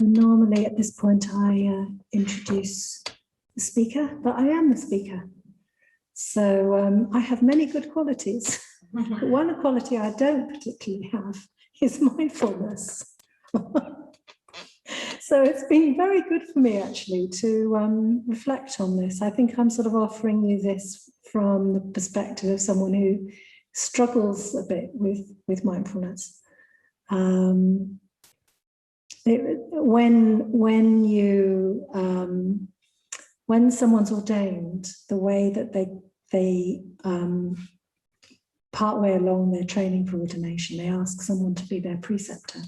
So normally at this point I introduce the speaker, but I am the speaker. So I have many good qualities. But one quality I don't particularly have is mindfulness. So it's been very good for me actually to reflect on this. I think I'm sort of offering you this from the perspective of someone who struggles a bit with mindfulness. When someone's ordained, the way that they partway along their training for ordination, they ask someone to be their preceptor,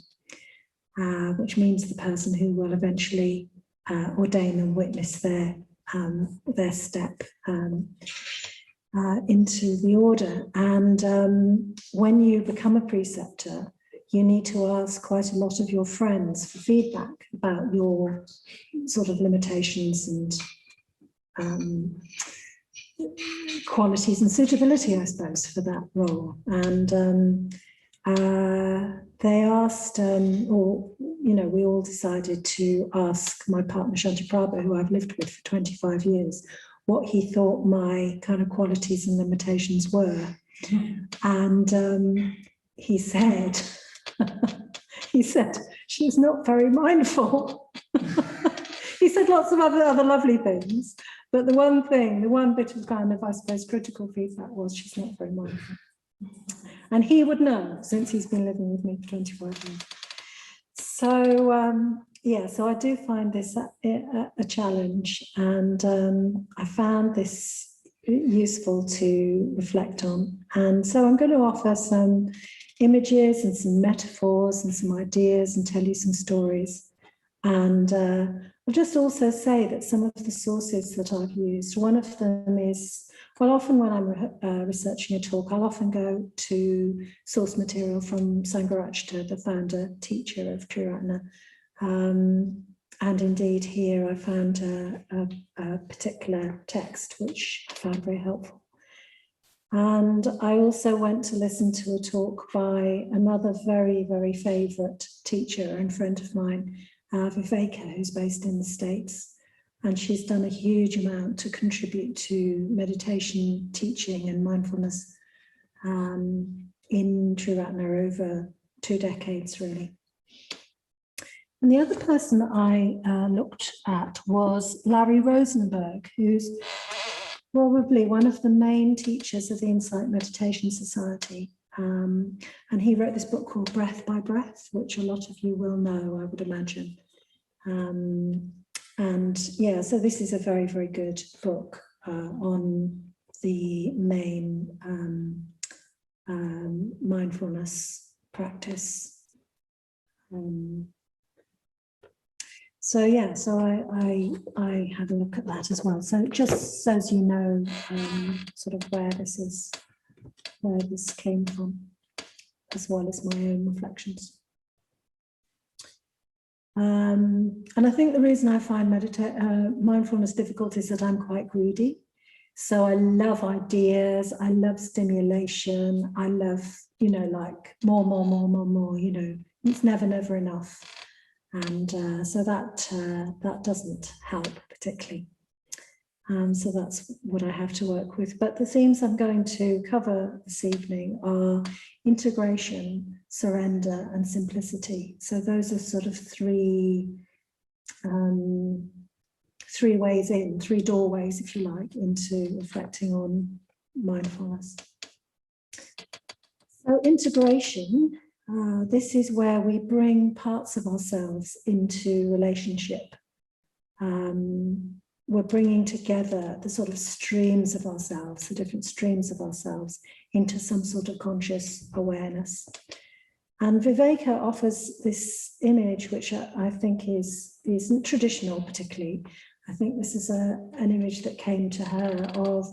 which means the person who will eventually ordain and witness their step into the order. And when you become a preceptor, you need to ask quite a lot of your friends for feedback about your sort of limitations and qualities and suitability, I suppose, for that role. And they asked, we all decided to ask my partner Chant Mantras, who I've lived with for 25 years, what he thought my kind of qualities and limitations were. And he said, she's not very mindful. He said lots of other lovely things, but the one bit of kind of, I suppose, critical feedback was she's not very mindful. And he would know, since he's been living with me for 25 years. So, so I do find this a challenge, and I found this useful to reflect on. And so I'm going to offer some images and some metaphors and some ideas and tell you some stories. And I'll just also say that some of the sources that I've used, one of them is, well, often when I'm researching a talk, I'll often go to source material from Sangha, the founder teacher of Triratna. And indeed here I found a particular text which I found very helpful. And I also went to listen to a talk by another very, very favourite teacher and friend of mine, Viveka, who's based in the States. And she's done a huge amount to contribute to meditation teaching and mindfulness in Triratna over 2 decades, really. And the other person that I looked at was Larry Rosenberg, who's probably one of the main teachers of the Insight Meditation Society. And he wrote this book called Breath by Breath, which a lot of you will know, I would imagine. So this is a very, very good book on the main mindfulness practice. So I had a look at that as well. So just so as you know, sort of where this came from, as well as my own reflections. And I think the reason I find mindfulness difficult is that I'm quite greedy. So I love ideas, I love stimulation, I love, like more, it's never enough. And so that doesn't help particularly. So that's what I have to work with. But the themes I'm going to cover this evening are integration, surrender, and simplicity. So those are sort of three ways in, 3 doorways, if you like, into reflecting on mindfulness. So integration, this is where we bring parts of ourselves into relationship. We're bringing together the sort of streams of ourselves, the different streams of ourselves, into some sort of conscious awareness. And Viveka offers this image, which I think isn't traditional particularly. I think this is an image that came to her of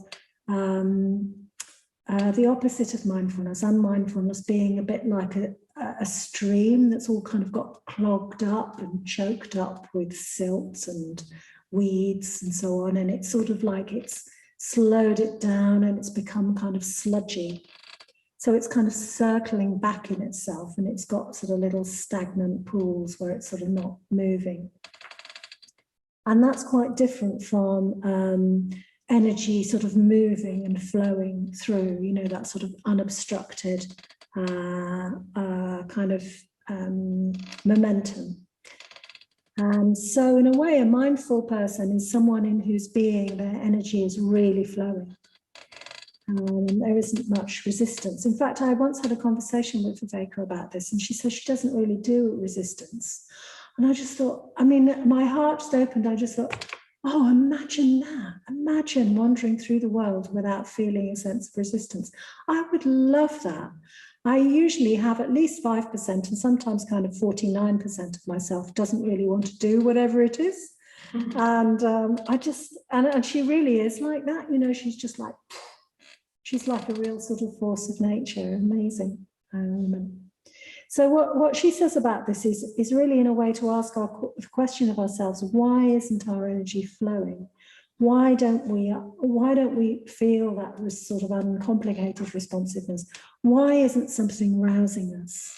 the opposite of mindfulness, unmindfulness being a bit like a stream that's all kind of got clogged up and choked up with silt and weeds and so on, and it's sort of like it's slowed it down and it's become kind of sludgy. So it's kind of circling back in itself, and it's got sort of little stagnant pools where it's sort of not moving. And that's quite different from energy sort of moving and flowing through, you know, that sort of unobstructed kind of momentum. And so in a way, a mindful person is someone in whose being their energy is really flowing. There isn't much resistance. In fact, I once had a conversation with Viveka about this, and she says she doesn't really do resistance. And I just thought, I mean, my heart just opened. I just thought, oh, imagine that. Imagine wandering through the world without feeling a sense of resistance. I would love that. I usually have at least 5%, and sometimes kind of 49% of myself doesn't really want to do whatever it is. And and she really is like that. You know, she's just like, she's like a real sort of force of nature, amazing woman. So what she says about this is really in a way to ask our question of ourselves: why isn't our energy flowing? Why don't we feel that sort of uncomplicated responsiveness? Why isn't something rousing us?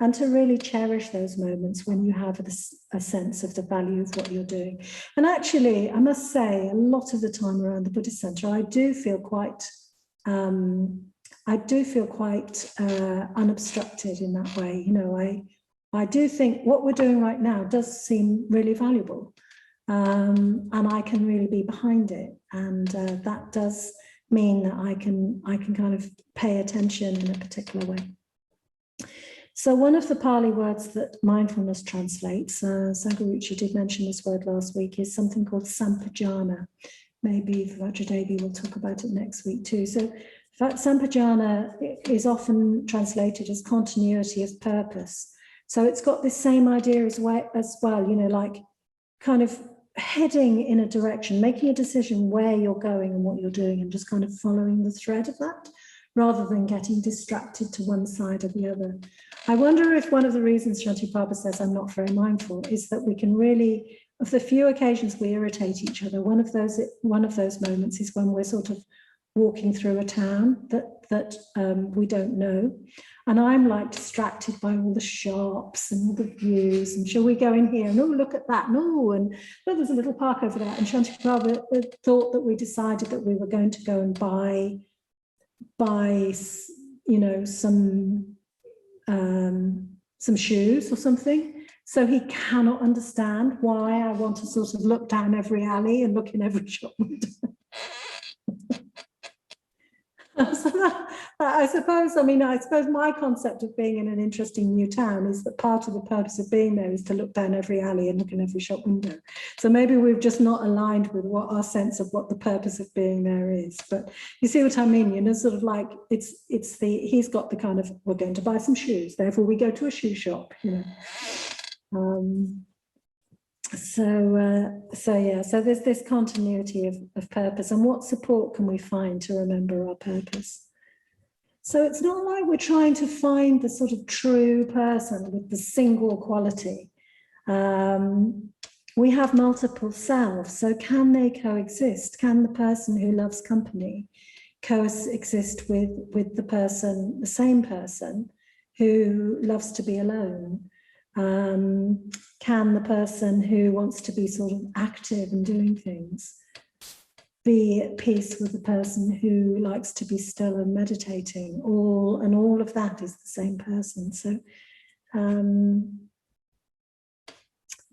And to really cherish those moments when you have a sense of the value of what you're doing. And actually, I must say, a lot of the time around the Buddhist Center, I do feel quite unobstructed in that way. You know, I do think what we're doing right now does seem really valuable, and I can really be behind it. And that does mean that I can kind of pay attention in a particular way. So one of the Pali words that mindfulness translates, Sangha did mention this word last week, is something called sampajana. Maybe Vajradevi will talk about it next week too. So sampajana is often translated as continuity of purpose. So it's got this same idea as well, you know, like kind of heading in a direction, making a decision where you're going and what you're doing, and just kind of following the thread of that, rather than getting distracted to one side or the other. I wonder if one of the reasons Shanti Prabhu says I'm not very mindful is that we can really, of the few occasions we irritate each other, one of those moments is when we're sort of walking through a town that we don't know, and I'm like distracted by all the shops and all the views, and shall we go in here, and oh, look at that, no, and oh, there's a little park over there, and Shanti Prabhu thought that we decided that we were going to go and buy, you know, some shoes or something. So he cannot understand why I want to sort of look down every alley and look in every shop window. So I suppose my concept of being in an interesting new town is that part of the purpose of being there is to look down every alley and look in every shop window. So maybe we've just not aligned with what our sense of what the purpose of being there is. But you see what I mean? You know, sort of like he's got the kind of, we're going to buy some shoes, therefore we go to a shoe shop, you know. So there's this continuity of purpose, and what support can we find to remember our purpose? So it's not like we're trying to find the sort of true person with the single quality. We have multiple selves, so can they coexist? Can the person who loves company coexist with the same person who loves to be alone? Can the person who wants to be sort of active and doing things be at peace with the person who likes to be still and meditating? All of that is the same person. So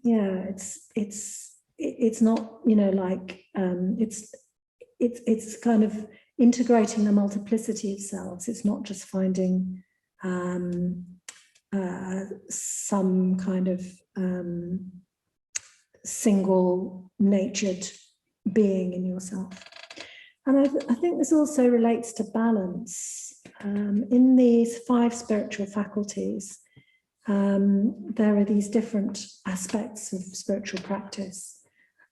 yeah, it's not, you know, like it's kind of integrating the multiplicity of selves. It's not just finding some kind of single natured being in yourself. And I think this also relates to balance. In these 5 spiritual faculties, there are these different aspects of spiritual practice,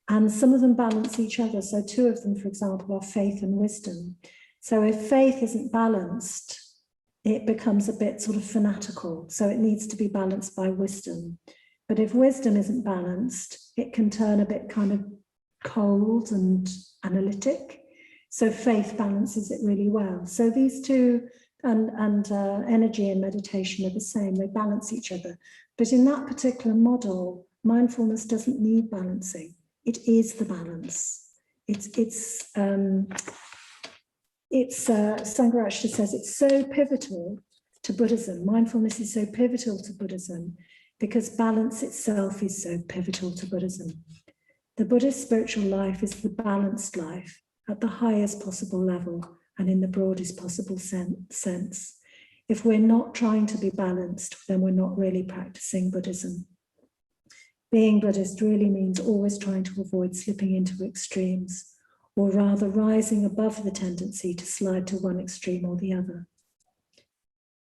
and some of them balance each other. So 2 of them, for example, are faith and wisdom. So if faith isn't balanced, it becomes a bit sort of fanatical. So it needs to be balanced by wisdom. But if wisdom isn't balanced, it can turn a bit kind of cold and analytic. So faith balances it really well. So these two, and energy and meditation are the same, they balance each other. But in that particular model, mindfulness doesn't need balancing. It is the balance. Sangha actually says it's so pivotal to Buddhism. Mindfulness is so pivotal to Buddhism because balance itself is so pivotal to Buddhism. The Buddhist spiritual life is the balanced life at the highest possible level and in the broadest possible sense. If we're not trying to be balanced, then we're not really practicing Buddhism. Being Buddhist really means always trying to avoid slipping into extremes, or rather rising above the tendency to slide to one extreme or the other.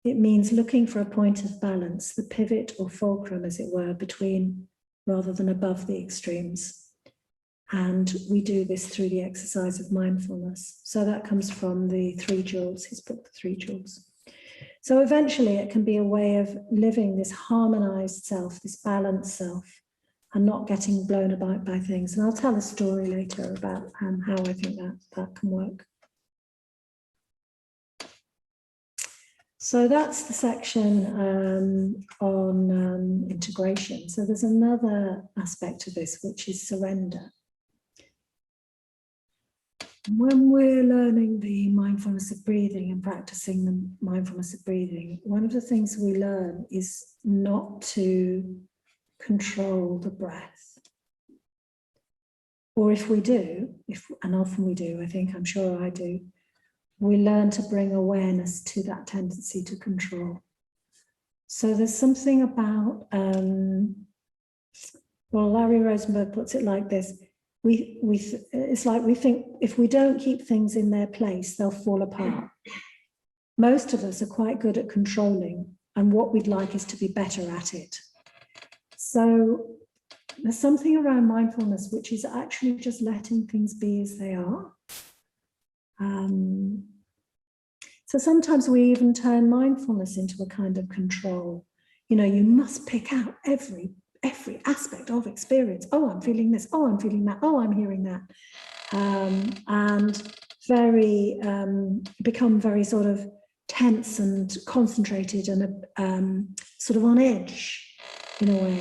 It means looking for a point of balance, the pivot or fulcrum, as it were, between rather than above the extremes. And we do this through the exercise of mindfulness. So that comes from the Three Jewels, his book, The Three Jewels. So eventually it can be a way of living this harmonized self, this balanced self, and not getting blown about by things. And I'll tell a story later about how I think that can work. So that's the section on integration. So there's another aspect to this, which is surrender. When we're learning the mindfulness of breathing and practicing the mindfulness of breathing, one of the things we learn is not to control the breath. Or if we do, and often we do, I'm sure I do, we learn to bring awareness to that tendency to control. So there's something about, Larry Rosenberg puts it like this, it's like we think if we don't keep things in their place, they'll fall apart. Most of us are quite good at controlling, and what we'd like is to be better at it. So there's something around mindfulness which is actually just letting things be as they are. So sometimes we even turn mindfulness into a kind of control. You know, you must pick out every aspect of experience. Oh, I'm feeling this. Oh, I'm feeling that. Oh, I'm hearing that. And become very sort of tense and concentrated and sort of on edge in a way.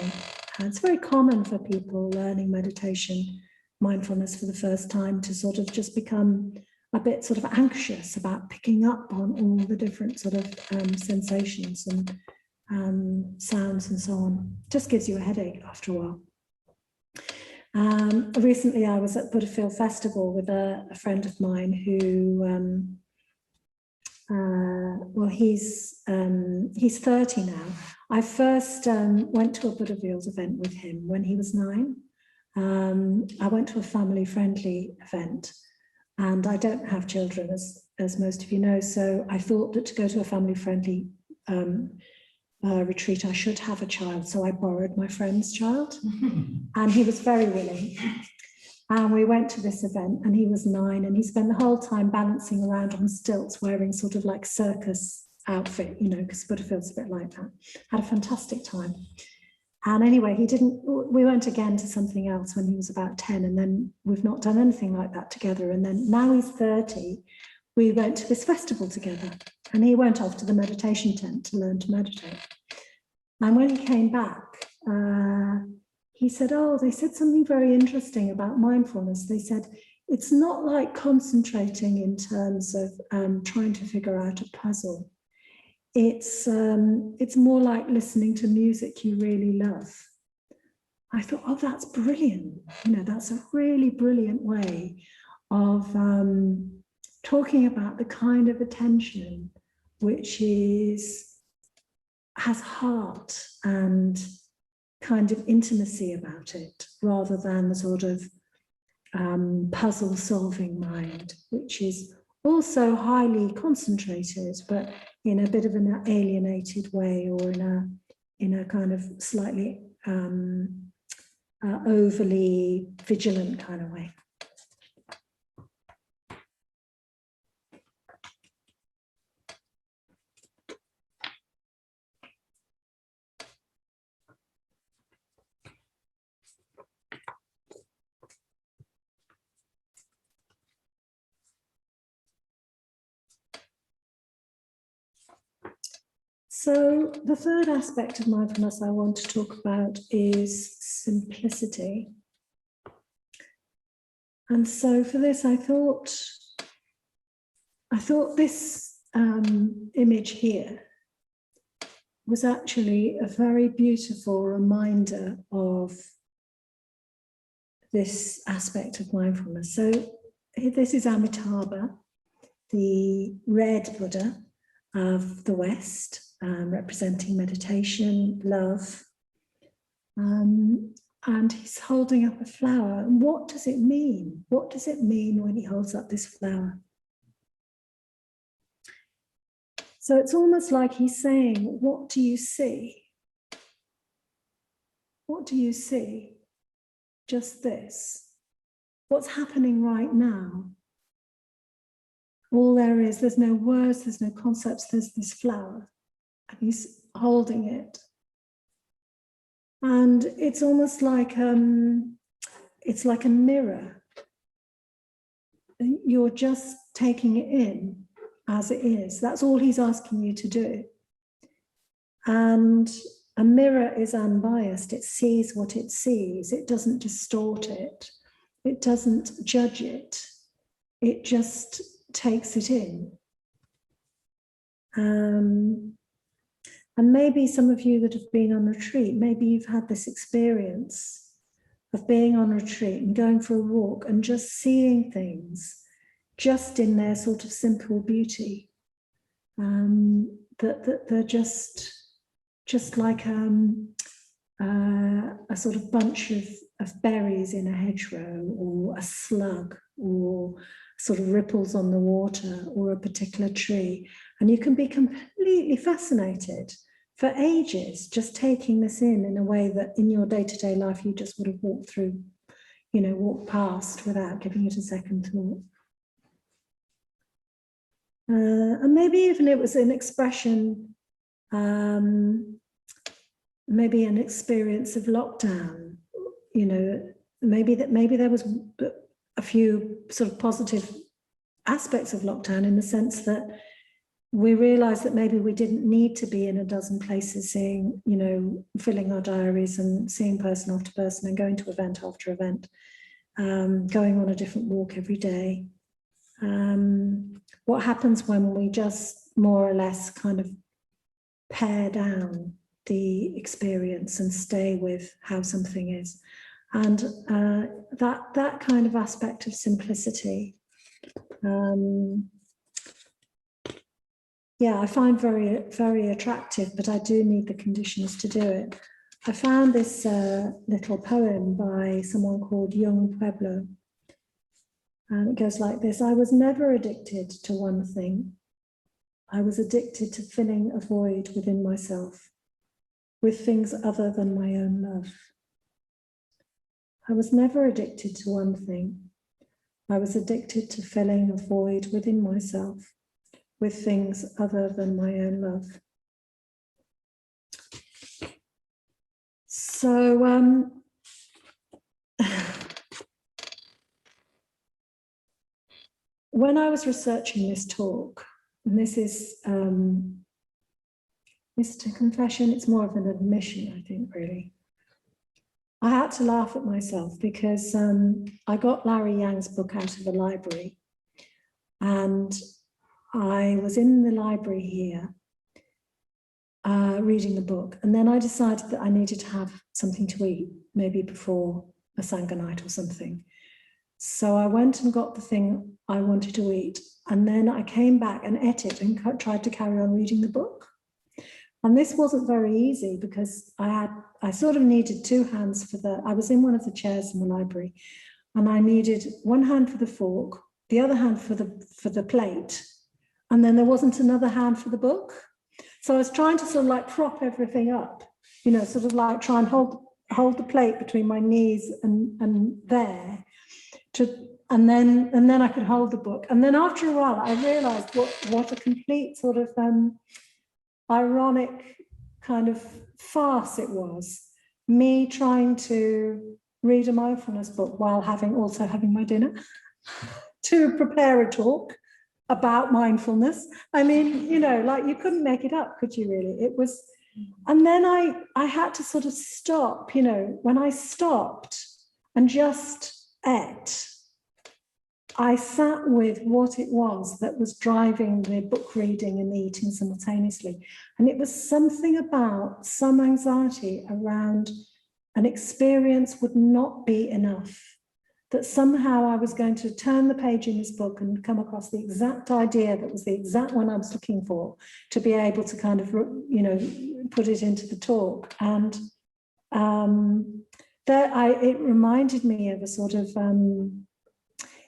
And it's very common for people learning meditation, mindfulness for the first time to sort of just become a bit sort of anxious about picking up on all the different sort of sensations and sounds and so on. Just gives you a headache after a while. Recently I was at Buddhist Festival with a friend of mine who, he's 30 now. I first went to a Buddha Field event with him when he was 9. I went to a family-friendly event, and I don't have children, as most of you know, so I thought that to go to a family-friendly retreat, I should have a child. So I borrowed my friend's child, and he was very willing. And we went to this event, and he was 9, and he spent the whole time balancing around on stilts, wearing sort of like circus outfit, you know, because Butterfield's a bit like that. Had a fantastic time. And anyway, we went again to something else when he was about 10, and then we've not done anything like that together. And then now he's 30, we went to this festival together, and he went off to the meditation tent to learn to meditate. And when he came back, he said, oh, they said something very interesting about mindfulness. They said, it's not like concentrating in terms of trying to figure out a puzzle. It's more like listening to music you really love. I thought, oh, that's brilliant. You know, that's a really brilliant way of talking about the kind of attention which has heart and kind of intimacy about it, rather than the sort of puzzle-solving mind, which is also highly concentrated, but in a bit of an alienated way, or in a kind of slightly overly vigilant kind of way. So the third aspect of mindfulness I want to talk about is simplicity. And so for this, I thought this image here was actually a very beautiful reminder of this aspect of mindfulness. So this is Amitabha, the red Buddha of the West, representing meditation, love. And he's holding up a flower. And what does it mean? What does it mean when he holds up this flower? So it's almost like he's saying, what do you see? What do you see? Just this. What's happening right now? All there is, there's no words, there's no concepts, there's this flower. And he's holding it. And it's almost like, it's like a mirror. You're just taking it in as it is. That's all he's asking you to do. And a mirror is unbiased. It sees what it sees. It doesn't distort it. It doesn't judge it. It just takes it in. And maybe some of you that have been on retreat, maybe you've had this experience of being on retreat and going for a walk and just seeing things just in their sort of simple beauty. That they're just like a sort of bunch of berries in a hedgerow, or a slug, or sort of ripples on the water, or a particular tree. And you can be completely fascinated for ages, just taking this in a way that in your day-to-day life you just would have walked through, walked past without giving it a second thought. And maybe even it was an expression, maybe an experience of lockdown, maybe there was a few sort of positive aspects of lockdown, in the sense that we realized that maybe we didn't need to be in a dozen places seeing, filling our diaries and seeing person after person and going to event after event, going on a different walk every day. What happens when we just more or less kind of pare down the experience and stay with how something is? And that kind of aspect of simplicity, I find very, very attractive, but I do need the conditions to do it. I found this little poem by someone called Young Pueblo. And it goes like this: I was never addicted to one thing. I was addicted to filling a void within myself with things other than my own love. I was never addicted to one thing. I was addicted to filling a void within myself with things other than my own love. So, when I was researching this talk, and this is a confession, it's more of an admission, I think, really. I had to laugh at myself because I got Larry Yang's book out of the library, and I was in the library here reading the book, and then I decided that I needed to have something to eat, maybe before a Sangha night or something. So I went and got the thing I wanted to eat, and then I came back and ate it and tried to carry on reading the book. And this wasn't very easy because I sort of needed two hands I was in one of the chairs in the library, and I needed one hand for the fork, the other hand for the plate, and then there wasn't another hand for the book. So I was trying to sort of like prop everything up, sort of like try and hold the plate between my knees and there, and then I could hold the book. And then after a while, I realized what a complete sort of ironic kind of farce it was, me trying to read a mindfulness book while also having my dinner to prepare a talk. about mindfulness. I mean, you know, like you couldn't make it up, could you really? It was, and then I had to sort of stop, you know, when I stopped and just ate, I sat with what it was that was driving the book reading and the eating simultaneously. And it was something about some anxiety around an experience would not be enough, that somehow I was going to turn the page in this book and come across the exact idea that was the exact one I was looking for, to be able to kind of, you know, put it into the talk. And it reminded me of a sort of,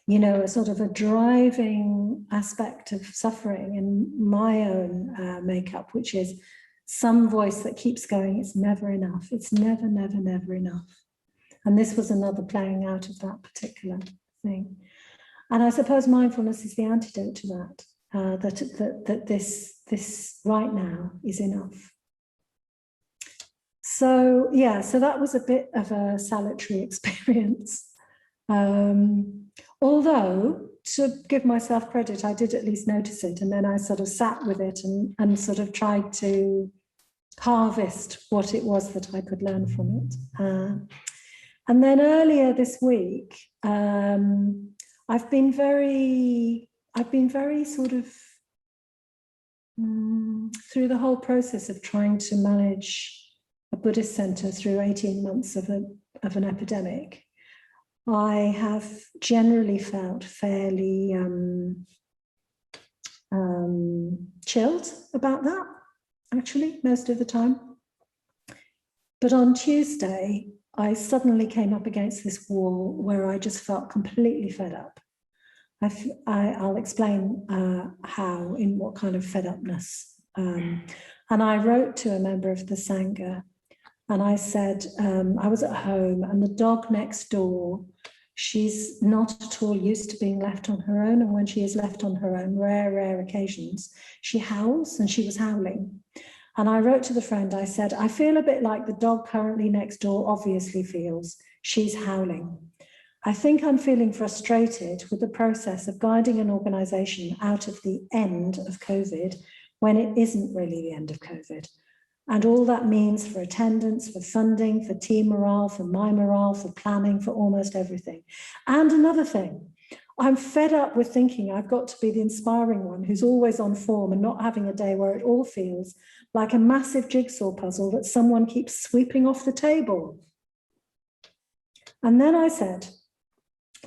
you know, a sort of a driving aspect of suffering in my own makeup, which is some voice that keeps going, it's never enough. It's never, never, never enough. And this was another playing out of that particular thing. And I suppose mindfulness is the antidote to that, that this right now is enough. So, yeah, so that was a bit of a salutary experience. Although, to give myself credit, I did at least notice it, and then I sort of sat with it and sort of tried to harvest what it was that I could learn from it. And then earlier this week, I've been very sort of through the whole process of trying to manage a Buddhist center through 18 months of an epidemic. I have generally felt fairly chilled about that, actually, most of the time. But on Tuesday, I suddenly came up against this wall where I just felt completely fed up. I'll explain how, in what kind of fed upness. And I wrote to a member of the Sangha, and I said, I was at home and the dog next door, she's not at all used to being left on her own. And when she is left on her own, rare occasions, she howls, and she was howling. And I wrote to the friend, I said, I feel a bit like the dog currently next door obviously feels. She's howling. I think I'm feeling frustrated with the process of guiding an organization out of the end of COVID when it isn't really the end of COVID. And all that means for attendance, for funding, for team morale, for my morale, for planning, for almost everything. And another thing, I'm fed up with thinking I've got to be the inspiring one who's always on form and not having a day where it all feels like a massive jigsaw puzzle that someone keeps sweeping off the table. And then I said,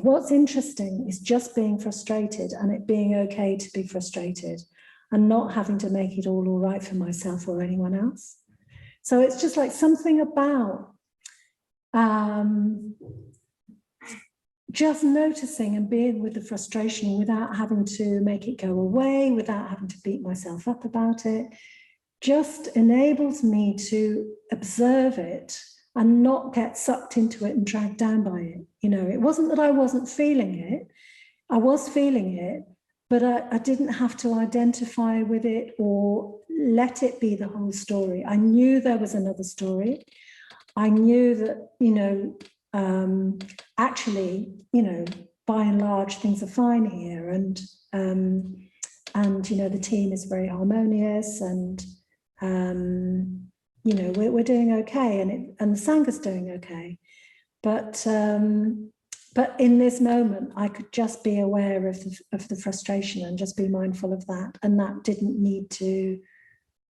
what's interesting is just being frustrated and it being okay to be frustrated and not having to make it all right for myself or anyone else. So it's just like something about just noticing and being with the frustration without having to make it go away, without having to beat myself up about it, just enables me to observe it and not get sucked into it and dragged down by it. You know, it wasn't that I wasn't feeling it. I was feeling it, but I didn't have to identify with it or let it be the whole story. I knew there was another story. I knew that, you know, actually, you know, by and large, things are fine here. And you know, the team is very harmonious, and you know, we're doing okay, and the Sangha's doing okay. But in this moment, I could just be aware of the frustration and just be mindful of that, and that didn't need to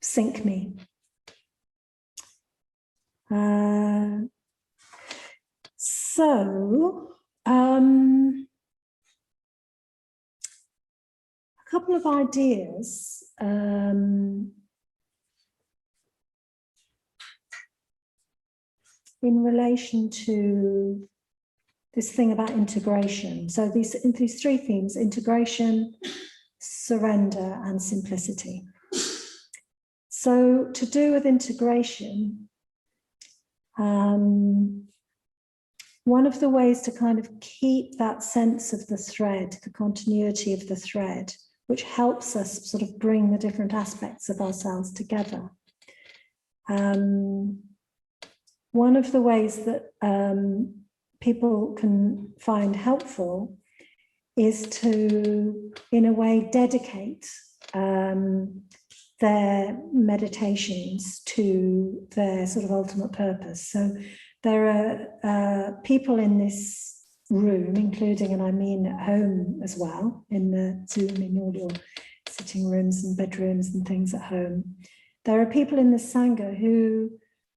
sink me. So a couple of ideas. In relation to this thing about integration. So these three themes: integration, surrender, and simplicity. So to do with integration, one of the ways to kind of keep that sense of the thread, the continuity of the thread, which helps us sort of bring the different aspects of ourselves together. One of the ways that people can find helpful is to, in a way, dedicate their meditations to their sort of ultimate purpose. So there are people in this room, including, and I mean at home as well, in the Zoom, in all your sitting rooms and bedrooms and things at home. There are people in the Sangha who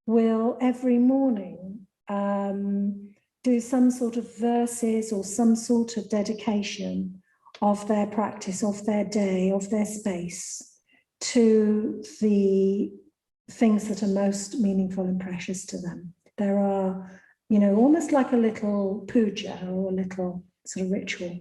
will every morning do some sort of verses or some sort of dedication of their practice, of their day, of their space, to the things that are most meaningful and precious to them. There are, you know, almost like a little puja or a little sort of ritual.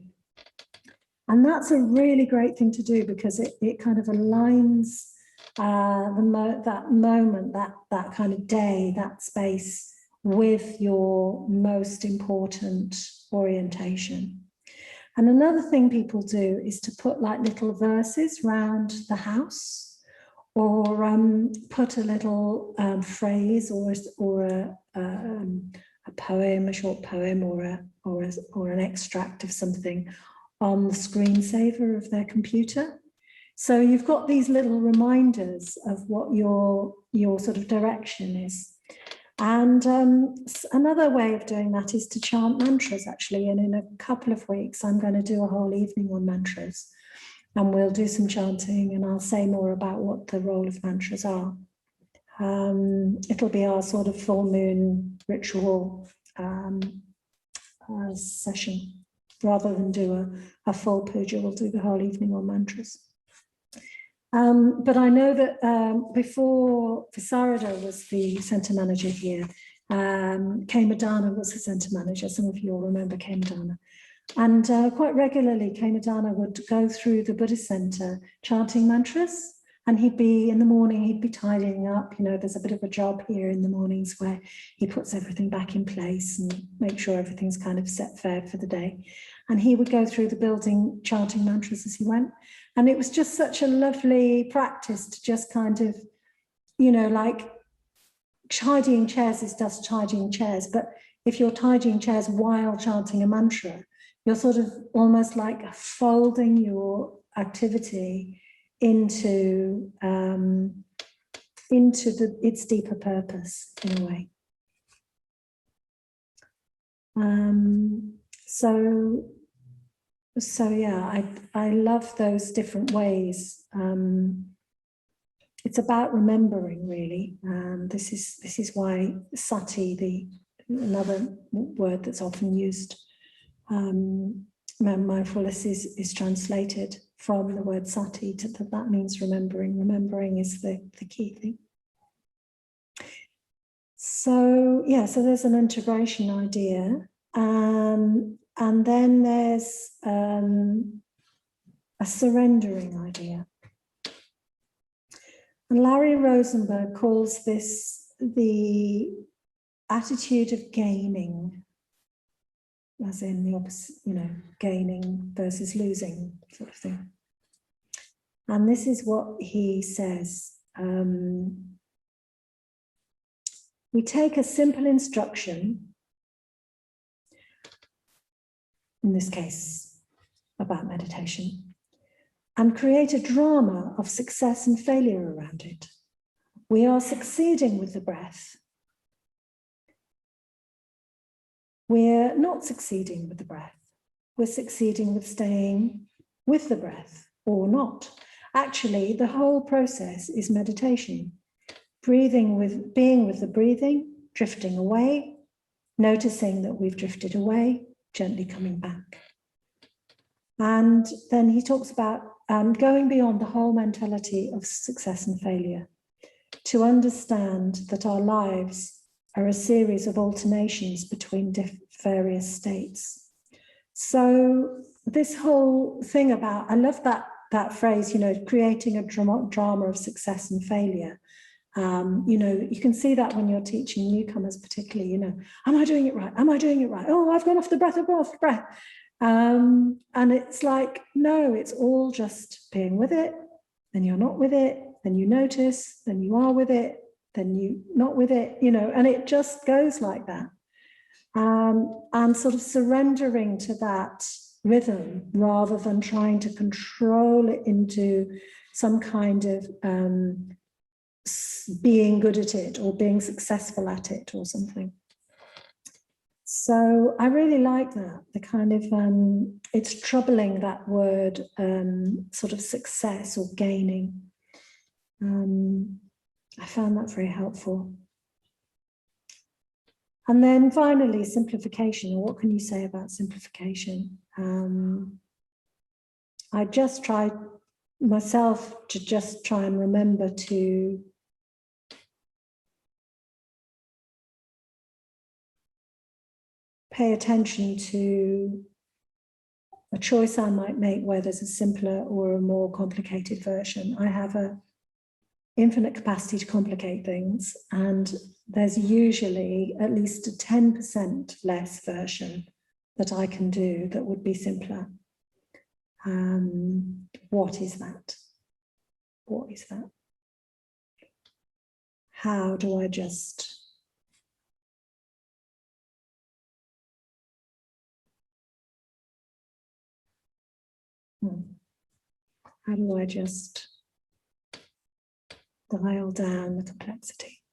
And that's a really great thing to do, because it kind of aligns that moment, that kind of day, that space with your most important orientation. And another thing people do is to put like little verses round the house, or put a little phrase or a poem, a short poem, or an extract of something on the screensaver of their computer. So you've got these little reminders of what your sort of direction is. And another way of doing that is to chant mantras, actually. And in a couple of weeks, I'm going to do a whole evening on mantras. And we'll do some chanting, and I'll say more about what the role of mantras are. It'll be our sort of full moon ritual session. Rather than do a full puja, we'll do the whole evening on mantras. But I know that before Visarada was the centre manager here, Kemadana was the centre manager. Some of you will remember Kemadana. And quite regularly, Kemadana would go through the Buddhist centre chanting mantras. And he'd be, in the morning, he'd be tidying up. You know, there's a bit of a job here in the mornings where he puts everything back in place and make sure everything's kind of set fair for the day. And he would go through the building chanting mantras as he went. And it was just such a lovely practice to just kind of, you know, like tidying chairs is just tidying chairs. But if you're tidying chairs while chanting a mantra, you're sort of almost like folding your activity into its deeper purpose in a way. So yeah, I love those different ways. It's about remembering, really. This is why sati, another word that's often used, mindfulness is translated from the word sati to that means remembering. Remembering is the key thing. So yeah, so there's an integration idea. And then there's a surrendering idea. And Larry Rosenberg calls this the attitude of gaining, as in the opposite, you know, gaining versus losing sort of thing. And this is what he says. We take a simple instruction, in this case, about meditation, and create a drama of success and failure around it. We are succeeding with the breath. We're not succeeding with the breath. We're succeeding with staying with the breath or not. Actually, the whole process is meditation. Being with the breathing, drifting away, noticing that we've drifted away, gently coming back. And then he talks about going beyond the whole mentality of success and failure, to understand that our lives are a series of alternations between various states. So this whole thing about, I love that phrase, you know, creating a drama of success and failure. You know, you can see that when you're teaching newcomers, particularly, you know, am I doing it right? Am I doing it right? Oh, I've gone off the breath, I've gone off the breath. And it's like, no, it's all just being with it. Then you're not with it. Then you notice, then you are with it. Then you not with it, you know, and it just goes like that. And sort of surrendering to that rhythm rather than trying to control it into some kind of being good at it or being successful at it or something. So I really like that, the kind of, it's troubling, that word, sort of success or gaining. I found that very helpful. And then finally, simplification. What can you say about simplification? I just tried myself to just try and remember to pay attention to a choice I might make where there's a simpler or a more complicated version. I have an infinite capacity to complicate things, and there's usually at least a 10% less version that I can do that would be simpler. What is that? What is that? How do I just how do I just dial down the complexity?